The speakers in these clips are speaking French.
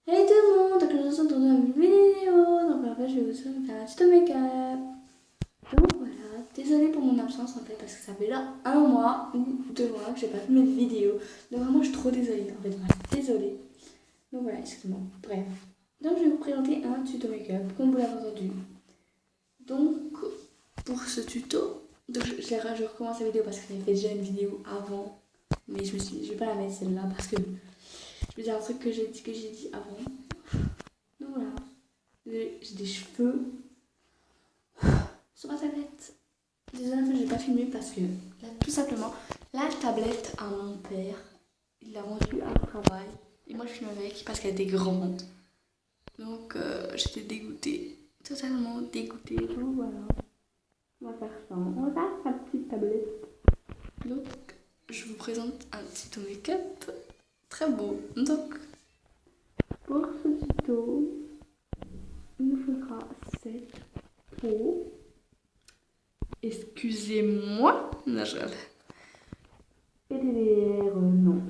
Hey tout le monde, donc je suis dans une vidéo, donc en fait je vais vous faire un tuto make-up. Donc voilà, désolée pour mon absence en fait parce que ça fait déjà un mois ou 2 mois que j'ai pas fait mes vidéos. Donc vraiment je suis trop désolée en fait, vraiment désolée. Donc voilà, excusez-moi, bref. Donc je vais vous présenter un tuto make-up comme vous l'avez entendu. Donc pour ce tuto, donc je recommence la vidéo parce que j'avais fait déjà une vidéo avant. Mais je me suis dit je vais pas la mettre celle-là parce que je vais dire un truc que j'ai dit avant. Donc voilà. J'ai des cheveux sur ma tablette. Désolée, en fait, j'ai pas filmé parce que, là, tout simplement, la tablette à mon père, il l'a rendue à travail. Et moi, je filme avec parce qu'elle était grande. Donc, j'étais dégoûtée. Totalement dégoûtée. Donc, voilà. On va faire ça. On va faire sa petite tablette. Donc, je vous présente un tuto make-up très beau. Donc, pour ce tuto, il nous faudra cette peau. Excusez-moi. Non, je rigole. Et derrière, non.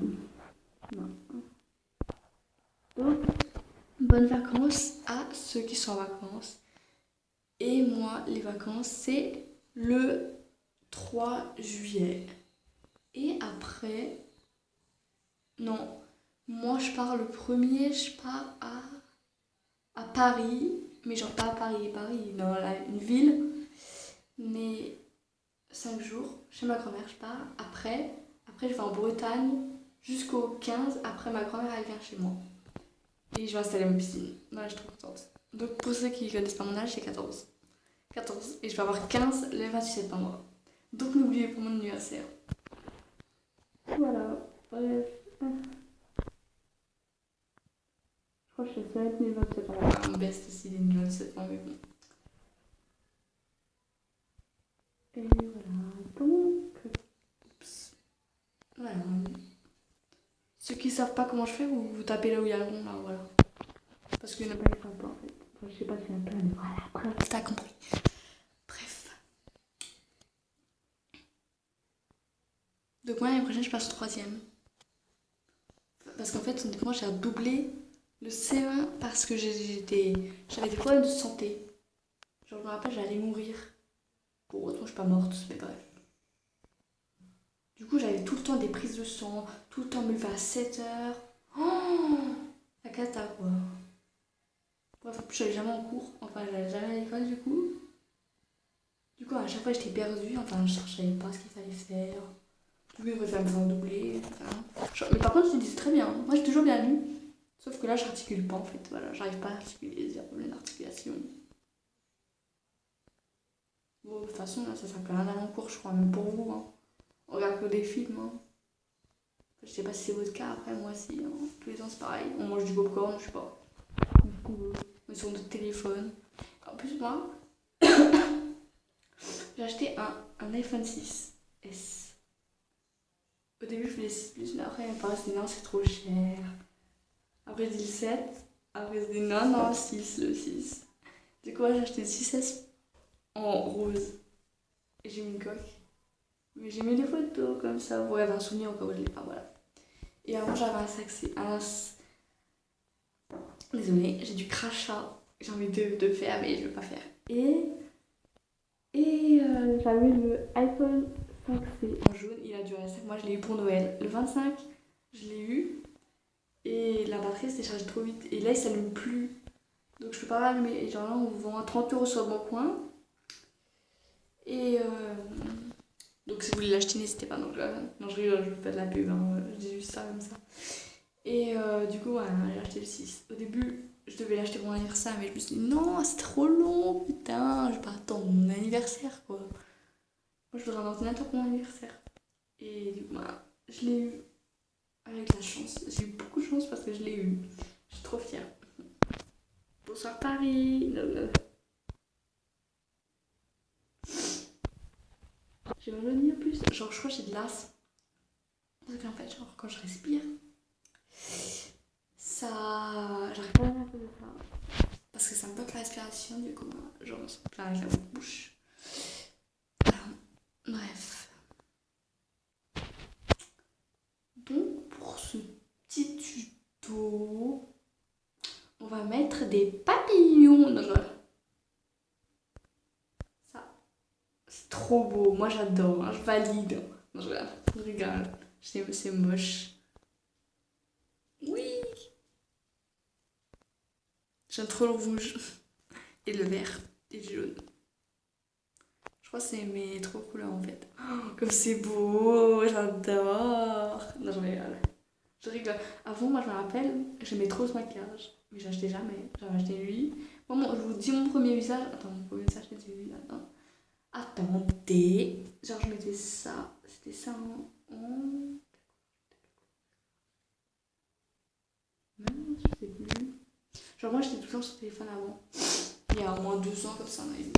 Non. Donc, bonnes vacances à ceux qui sont en vacances. Et moi, les vacances, c'est le 3 juillet. Et après, non. Moi, je pars le premier, je pars à Paris. Mais genre pas à Paris, dans une ville. Mais 5 jours, chez ma grand-mère, je pars. Après, je vais en Bretagne jusqu'au 15. Après, ma grand-mère, elle vient chez moi. Et je vais installer ma piscine. Ouais, je suis trop contente. Donc, pour ceux qui ne connaissent pas mon âge, j'ai 14. 14. Et je vais avoir 15 le 28 septembre. Donc, n'oubliez pas mon anniversaire. Voilà. Bref. Je crois que je suis être le 27 septembre. Mon best aussi, les 27 septembre, mais bon. Et voilà. Donc. Oups. Voilà. Ceux qui savent pas comment je fais, vous tapez là où il y a le rond, là, voilà. Parce qu'il n'y en a pas qui savent pas, en fait. Enfin, je sais pas s'il y en a plein, mais voilà, bref, t'as compris. Bref. Donc moi, l'année prochaine, je passe au troisième. Parce qu'en fait, honnêtement, j'ai redoublé le CE1 parce que j'avais des problèmes de santé. Genre, je me rappelle, j'allais mourir. Bon, heureusement, je suis pas morte, mais bref. Du coup, j'avais tout le temps des prises de sang, tout le temps me lever à 7h. Oh, la cata, quoi. Bref, en plus, j'allais jamais en cours. Enfin, j'allais jamais à l'école, du coup. Du coup, à chaque fois, j'étais perdue. Enfin, je savais pas ce qu'il fallait faire. Du coup, il préfère me faire doubler. Enfin. Mais par contre, je te disais très bien. Moi, j'ai toujours bien lu. Sauf que là, j'articule pas, en fait. Voilà, j'arrive pas à articuler. J'ai un problème d'articulation. Bon, de toute façon, là, ça sert plus à rien d'aller en cours, je crois, même pour vous. Hein. On regarde que des films. Hein. Je sais pas si c'est votre cas, après, moi, si. Hein. Tous les ans, c'est pareil. On mange du popcorn, je sais pas. Du coup, on est sur notre téléphone. En plus, moi, j'ai acheté un iPhone 6S. Au début, je voulais 6 Plus, mais après, mes parents se dit non, c'est trop cher. Après, je dis le 7. Après, je dis non, non, 6, le 6. Du coup, j'ai acheté le 6S en rose. Et j'ai mis une coque. Mais j'ai mis des photos comme ça pour avoir un souvenir au cas où je l'ai pas, voilà. Et avant, j'avais un sac, Désolée, j'ai du crachat. J'ai envie de faire, mais je veux pas faire. Et j'avais le iPhone 5C en jaune, il a duré 5 mois, je l'ai eu pour Noël. Le 25, je l'ai eu. Et la batterie s'est chargée trop vite. Et là, il s'allume plus. Donc je peux pas l'allumer. Et genre là, on vous vend à 30 € sur le bon coin. Et donc si vous voulez l'acheter, n'hésitez pas. Non, je rigole, je vous fais de la pub. Hein. Je dis juste ça comme ça. Et du coup, voilà, j'ai acheté le 6. Au début, je devais l'acheter pour mon anniversaire, mais je me suis dit non, c'est trop long, putain, je vais pas attendre mon anniversaire quoi. Moi, je voudrais un ordinateur pour mon anniversaire. Et du coup, voilà, je l'ai eu avec la chance. J'ai eu beaucoup de chance parce que je l'ai eu. Je suis trop fière. Bonsoir Paris. J'ai mal au nez en plus. Genre, je crois que j'ai de l'asthme. Parce qu'en fait, genre, quand je respire, ça. J'arrive pas à faire de ça. Parce que ça me bloque la respiration, du coup, genre, ça me plein avec la bouche. Bref. Donc, pour ce petit tuto, des papillons. Non, ça, c'est trop beau. Moi, j'adore. Hein, je valide. Non, je rigole. C'est moche. Oui. J'aime trop le rouge. Et le vert. Et le jaune. Je crois que c'est mes trois couleurs en fait. Oh, comme c'est beau. J'adore. Non, je rigole. Je rigole. Avant, moi, je me rappelle, j'aimais trop ce maquillage. Mais j'achetais jamais. J'avais acheté lui. Moi, je vous dis mon premier visage. Attends, mon premier visage, c'était lui. Attends. Attendez. Genre, je mettais ça. C'était ça en. Non, je sais plus. Genre, moi, j'étais tout le temps sur le téléphone avant. Il y a au moins 2 ans, comme ça, on avait vu.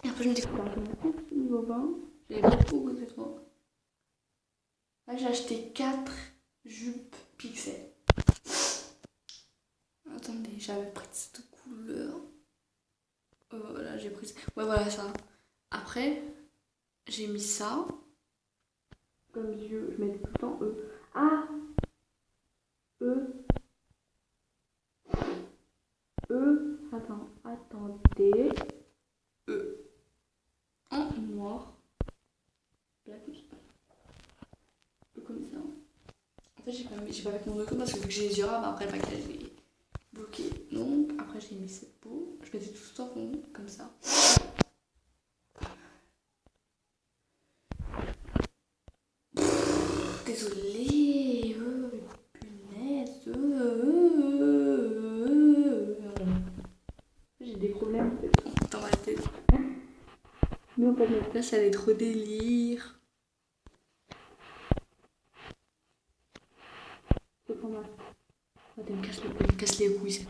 Et après, je me découvre un peu niveau bain. J'avais beaucoup de trop. Là, j'ai acheté 4 jupes pixels. Attendez, j'avais pris cette couleur. Voilà, j'ai pris ça. Ouais, voilà ça. Après, j'ai mis ça. Comme yeux, je mets tout le temps E. Ah E. E. Attendez. E. En noir. Là, comme ça. En fait, j'ai pas avec mon document parce que vu que j'ai les yeux rares, après le maquillage est bloqué. Donc, après, j'ai mis cette peau. Je mettais tout en rond, comme ça. Désolée. Punaise. J'ai des problèmes dans ma tête. Mais en fait, notre place, elle est trop délire. Tu me casses les couilles.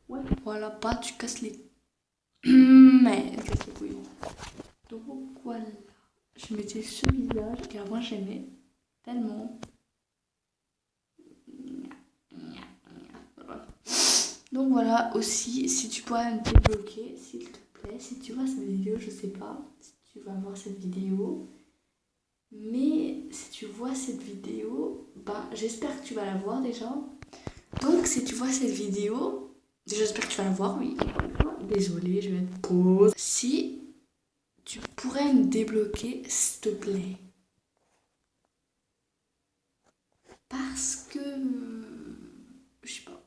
Ouais, voilà, pas tu casses les. Mais elle casse les couilles. Donc voilà. Je mettais ce visage et avant j'aimais tellement. Donc voilà, aussi, si tu pourrais me débloquer, s'il te plaît, si tu vois cette vidéo, je sais pas si tu vas voir cette vidéo. Mais si tu vois cette vidéo, ben j'espère que tu vas la voir déjà. Donc si tu vois cette vidéo, j'espère que tu vas la voir, oui. Désolée, je vais te pause. Si tu pourrais me débloquer, s'il te plaît. Parce que... je sais pas.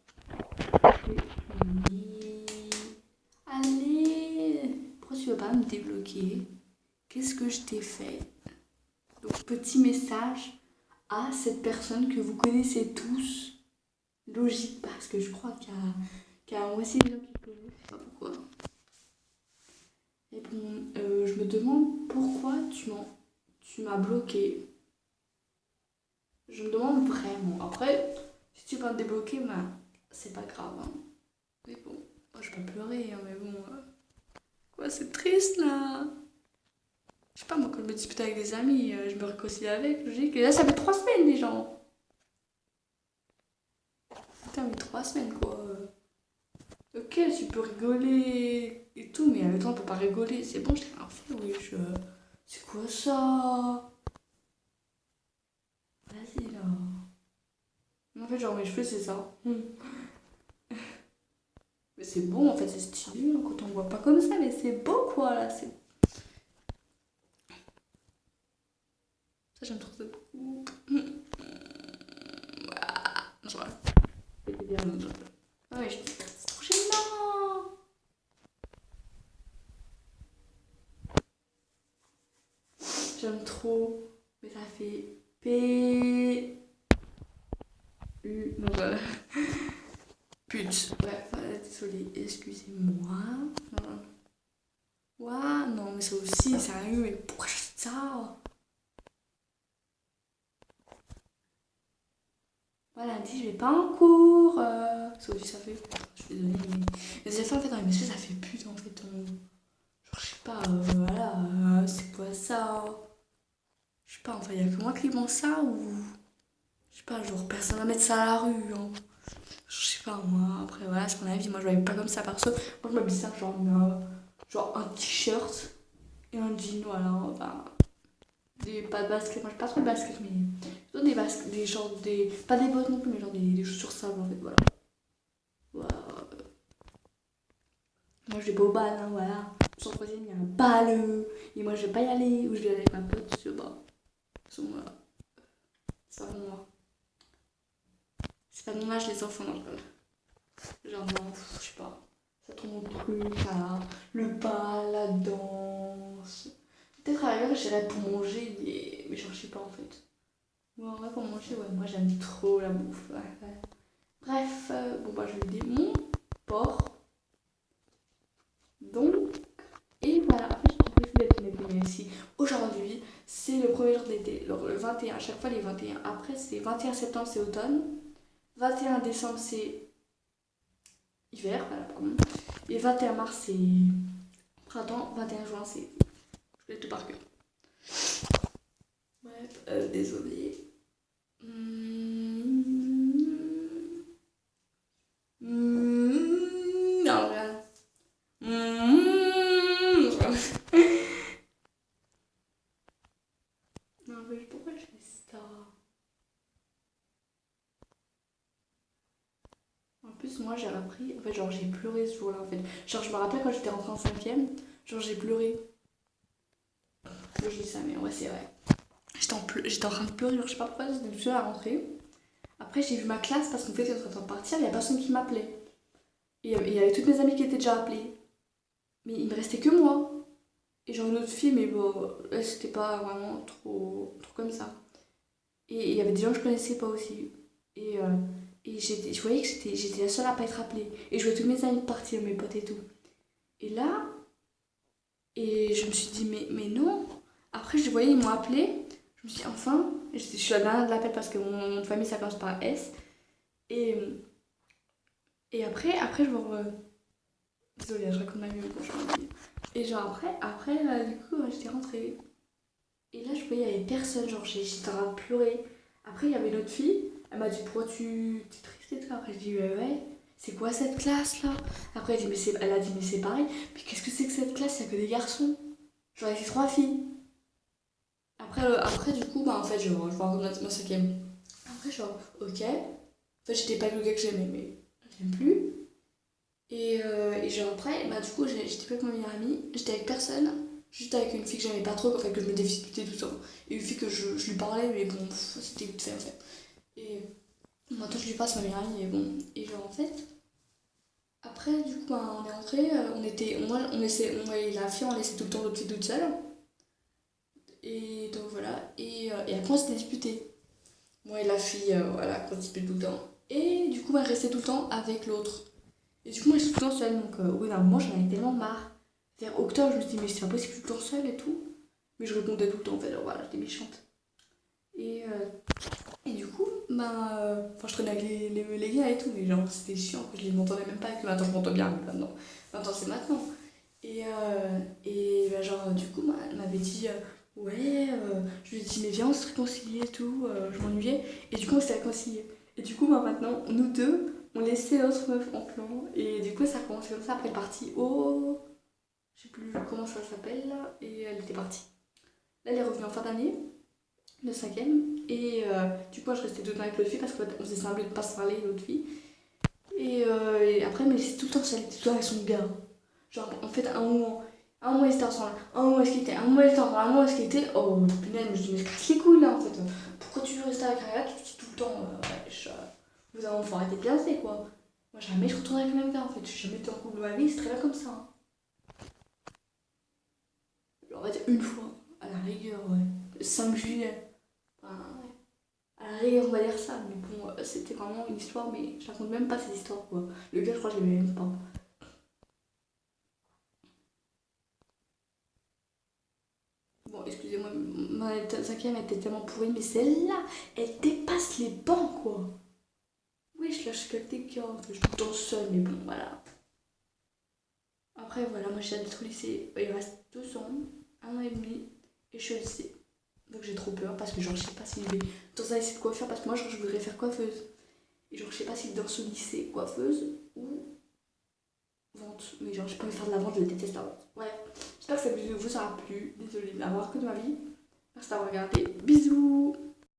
Allez. Pourquoi tu veux pas me débloquer? Qu'est-ce que je t'ai fait? Donc petit message à cette personne que vous connaissez tous. Logique, parce que je crois qu'il y a aussi des gens qui connaissent. Je sais pas pourquoi. Et bon, je me demande pourquoi tu m'as bloqué. Je me demande vraiment. Après, si tu vas me débloquer, ben, c'est pas grave. Hein. Mais bon, moi je peux pleurer, hein, mais bon. Quoi, c'est triste là. Je sais pas, moi quand je me dispute avec des amis, je me réconcilie avec, logique. Et là, ça fait 3 semaines les gens. Putain, mais 3 semaines quoi. Ok, tu peux rigoler et tout, mais avec toi on peut pas rigoler. C'est bon, je t'ai rien fait, oui. C'est quoi ça? Vas-y là. En fait, genre mes cheveux, c'est ça. Mais c'est bon, en fait, c'est stylé hein, quand on voit pas comme ça, mais c'est beau quoi là. Ça, j'aime trop cette coupe. Je vois. C'est bien. Ah ouais, c'est trop gênant. J'aime trop. Mais ça fait P. U. Non, voilà. Pute. Ouais, voilà, désolée, excusez-moi. Ouah, non, mais ça aussi, sérieux, mais pourquoi je fais ça? Voilà, dit, je vais pas en cours. Ça aussi, ça fait. Je suis désolée, mais des fois, en fait, dans les messages, ça fait pute, en fait. Genre, je sais pas, voilà, c'est quoi ça? Je sais pas, enfin, il y a que moi qui pense ça ou. Je sais pas, genre, personne va mettre ça à la rue, hein. Je sais pas, moi, après, voilà, c'est mon avis. Moi, je m'habille pas comme ça, perso. Moi, je m'habille ça, genre un t-shirt et un jean, voilà, enfin. Pas de basket, moi, j'ai pas trop de basket, mais. Plutôt des baskets, des genres, des. Pas des bottes non plus, mais genre des chaussures sables, en fait, voilà. Voilà. je vais pas au bal, hein, voilà. Sur le troisième, il y a un bal, et moi je vais pas y aller, ou je vais aller avec ma pote, je sais pas. C'est pas mon C'est pas mon âge, les enfants, non, genre, non, je sais pas. C'est trop mon truc, là. Le bal, la danse. Peut-être à l'heure, j'irais pour manger, mais genre, je sais pas en fait. Moi, en vrai, pour manger, ouais, moi j'aime trop la bouffe. Ouais, ouais. Bref, bon, bah, je vais dire mon porc. Donc, et voilà, en fait, je trouve d'être une ici. Aujourd'hui, c'est le premier jour d'été. Alors, le 21, à chaque fois, les 21. Après, c'est 21 septembre, c'est automne. 21 décembre, c'est hiver, voilà, pardon. Et 21 mars, c'est printemps. 21 juin, c'est. Je l'ai tout par cœur. Bref, désolé. Non, regarde. Non, mais pourquoi je fais ça? En plus, moi, j'ai appris. En fait, genre, j'ai pleuré ce jour-là, en fait. Genre, je me rappelle quand j'étais rentrée en cinquième, genre, j'ai pleuré. Moi, je dis ça, mais ouais, c'est vrai. J'étais en train de pleurer, genre, je sais pas pourquoi, j'étais toute seule à rentrer. Après, j'ai vu ma classe parce qu'en fait, quand on était en train de partir, il y a personne qui m'appelait. Et il y avait toutes mes amies qui étaient déjà appelées. Mais il me restait que moi. Et genre une autre fille, mais bon, là, c'était pas vraiment trop comme ça. Et il y avait des gens que je connaissais pas aussi. Et, je voyais que j'étais la seule à pas être appelée. Et je voyais tous mes amis partir, mes potes et tout. Et là, et je me suis dit, mais non. Après, je voyais, ils m'ont appelé. Je me suis dit, enfin, je suis la dernière de l'appel parce que mon nom de famille, ça commence par S. Et, et après, je vois. Désolée, je raconte ma vie, mais bon, je vais dire. Et genre, après du coup, j'étais rentrée. Et là, je voyais, il y avait personne. Genre, j'étais en train de pleurer. Après, il y avait une autre fille. Elle m'a dit, pourquoi tu t'es triste et tout? Après, je dis, ouais. C'est quoi cette classe là? Après, elle a dit, mais c'est pareil. Mais qu'est-ce que c'est que cette classe? Il n'y a que des garçons. Genre, il y avait trois filles. Après, du coup, bah, en fait, je vois encore ma cinquième. Après, genre, ok. En fait, j'étais pas le gars que j'aimais, mais j'aime plus. Et genre après, bah, du coup, j'étais pas avec ma meilleure amie, j'étais avec personne, juste avec une fille que j'aimais pas trop, en fait, que je me disputais tout le temps. Et une fille que je lui parlais, mais bon, c'était vite fait en fait. Et maintenant, je lui passe ma meilleure amie, et bon. Et genre en fait, après, du coup, bah, on est rentré, la fille, on laissait tout le temps l'autre fille toute seule. Et donc voilà, et après, on s'était disputé. Moi et la fille, voilà, qu'on disputait tout le temps. Et du coup, bah, elle restait tout le temps avec l'autre. Et du coup, moi, je suis tout le temps seule. Donc, au bout d'un moment, j'en avais tellement marre. Vers octobre, je me suis dit, mais c'est pas possible, je suis tout le temps seule et tout. Mais je répondais tout le temps, en fait. Alors voilà, j'étais méchante. Et du coup, enfin, je traînais avec les gars et tout. Mais genre, c'était chiant, que je les m'entendais même pas. Et que maintenant, je m'entends bien. Mais maintenant, c'est maintenant. Et genre, du coup, elle m'avait dit, ouais, je lui ai dit, mais viens, on se réconcilie et tout. Je m'ennuyais. Et du coup, on s'est réconciliés. Et du coup, maintenant, nous deux, on laissait l'autre meuf en plan. Et du coup, ça a commencé comme ça. Après, elle est partie au. Je sais plus comment ça s'appelle là. Et elle était partie. Là, elle est revenue en fin d'année, le cinquième. Et du coup, moi, je restais tout le temps avec l'autre fille parce qu'on faisait semblant de pas se parler, l'autre fille. Et après, mais c'est tout le temps seule, tout le temps avec son gars. Genre, en fait, un mois ils étaient ensemble, un mois ils étaient, un mois ils étaient ensemble, un mois ils étaient. Oh punaise, je me dis, mais casse les couilles là en fait. Pourquoi tu veux rester avec un gars qui te dit tout le temps, vous avez faut arrêter de piacer quoi. Moi, jamais je retourne avec le même gars en fait. Je suis jamais été en couple de ma vie, c'est très bien comme ça. Hein. On va dire une fois, à la rigueur, ouais. Le 5 juillet. Enfin, ouais. À la rigueur, on va dire ça, mais bon, c'était vraiment une histoire, mais je raconte même pas cette histoire quoi. Le gars, je crois que je l'aimais même pas. Bon, excusez-moi, ma cinquième était tellement pourrie, mais celle-là, elle dépasse les bancs, quoi. Oui, je lâche quelqu'un, je suis tout le temps seule, mais bon, voilà. Après, voilà, moi j'ai hâte d'être au lycée. Il reste 2 ans, 1 an et demi, et je suis au lycée. Donc j'ai trop peur parce que genre je sais pas si je vais dans un lycée de coiffure parce que moi genre je voudrais faire coiffeuse. Et genre je sais pas si dans ce lycée coiffeuse ou vente. Mais genre j'ai pas envie de faire de la vente, je déteste la vente. Ouais, j'espère que cette vidéo vous aura plu. Désolée de l'avoir que de ma vie. Merci d'avoir regardé. Bisous.